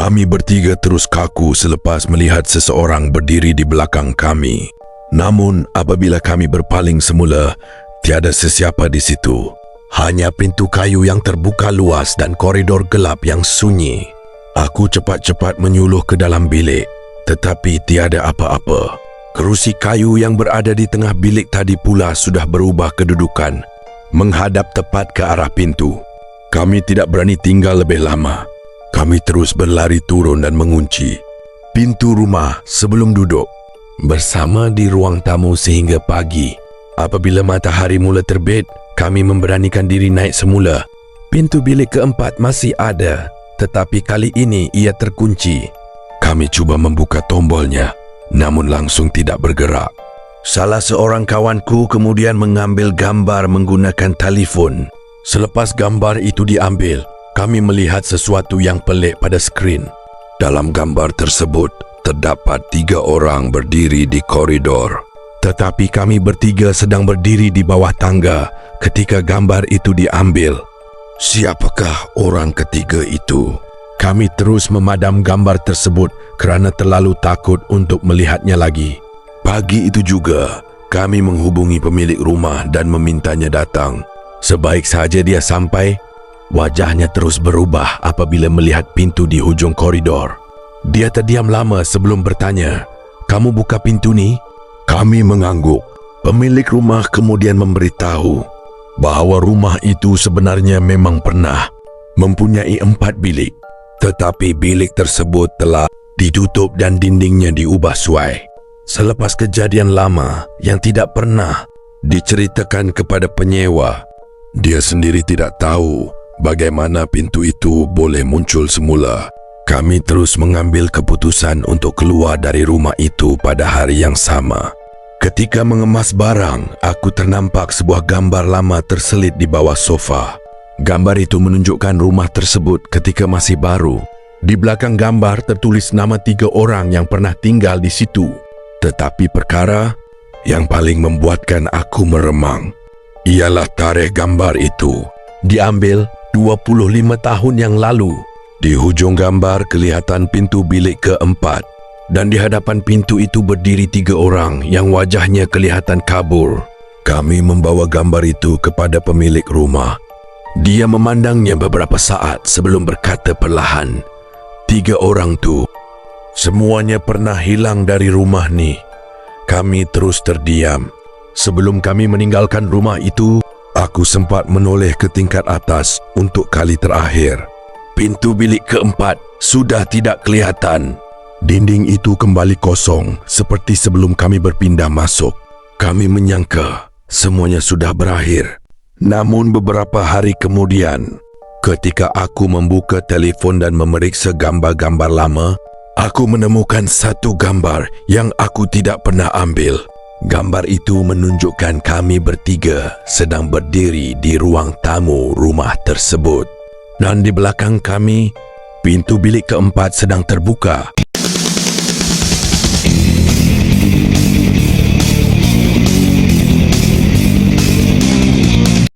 Kami bertiga terus kaku selepas melihat seseorang berdiri di belakang kami. Namun apabila kami berpaling semula, tiada sesiapa di situ. Hanya pintu kayu yang terbuka luas dan koridor gelap yang sunyi. Aku cepat-cepat menyuluh ke dalam bilik, tetapi tiada apa-apa. Kerusi kayu yang berada di tengah bilik tadi pula sudah berubah kedudukan, menghadap tepat ke arah pintu. Kami tidak berani tinggal lebih lama. Kami terus berlari turun dan mengunci pintu rumah sebelum duduk bersama di ruang tamu sehingga pagi. Apabila matahari mula terbit, kami memberanikan diri naik semula. Pintu bilik keempat masih ada, tetapi kali ini ia terkunci. Kami cuba membuka tombolnya, namun langsung tidak bergerak. Salah seorang kawanku kemudian mengambil gambar menggunakan telefon. Selepas gambar itu diambil, kami melihat sesuatu yang pelik pada skrin. Dalam gambar tersebut, terdapat 3 orang berdiri di koridor. Tetapi kami bertiga sedang berdiri di bawah tangga ketika gambar itu diambil. Siapakah orang ketiga itu? Kami terus memadam gambar tersebut kerana terlalu takut untuk melihatnya lagi. Pagi itu juga, kami menghubungi pemilik rumah dan memintanya datang. Sebaik saja dia sampai, wajahnya terus berubah apabila melihat pintu di hujung koridor. Dia terdiam lama sebelum bertanya, "Kamu buka pintu ni?" Kami mengangguk. Pemilik rumah kemudian memberitahu bahawa rumah itu sebenarnya memang pernah mempunyai 4 bilik. Tetapi bilik tersebut telah ditutup dan dindingnya diubah suai. Selepas kejadian lama yang tidak pernah diceritakan kepada penyewa, dia sendiri tidak tahu bagaimana pintu itu boleh muncul semula. Kami terus mengambil keputusan untuk keluar dari rumah itu pada hari yang sama. Ketika mengemas barang, aku ternampak sebuah gambar lama terselit di bawah sofa. Gambar itu menunjukkan rumah tersebut ketika masih baru. Di belakang gambar tertulis nama 3 orang yang pernah tinggal di situ. Tetapi perkara yang paling membuatkan aku meremang ialah tarikh gambar itu diambil 25 tahun yang lalu. Di hujung gambar kelihatan pintu bilik keempat, dan di hadapan pintu itu berdiri 3 orang yang wajahnya kelihatan kabur. Kami membawa gambar itu kepada pemilik rumah. Dia memandangnya beberapa saat sebelum berkata perlahan, "3 orang tu, semuanya pernah hilang dari rumah ni." Kami terus terdiam. Sebelum kami meninggalkan rumah itu, aku sempat menoleh ke tingkat atas untuk kali terakhir. Pintu bilik keempat sudah tidak kelihatan. Dinding itu kembali kosong seperti sebelum kami berpindah masuk. Kami menyangka semuanya sudah berakhir. Namun beberapa hari kemudian, ketika aku membuka telefon dan memeriksa gambar-gambar lama, aku menemukan satu gambar yang aku tidak pernah ambil. Gambar itu menunjukkan kami bertiga sedang berdiri di ruang tamu rumah tersebut. Dan di belakang kami, pintu bilik keempat sedang terbuka.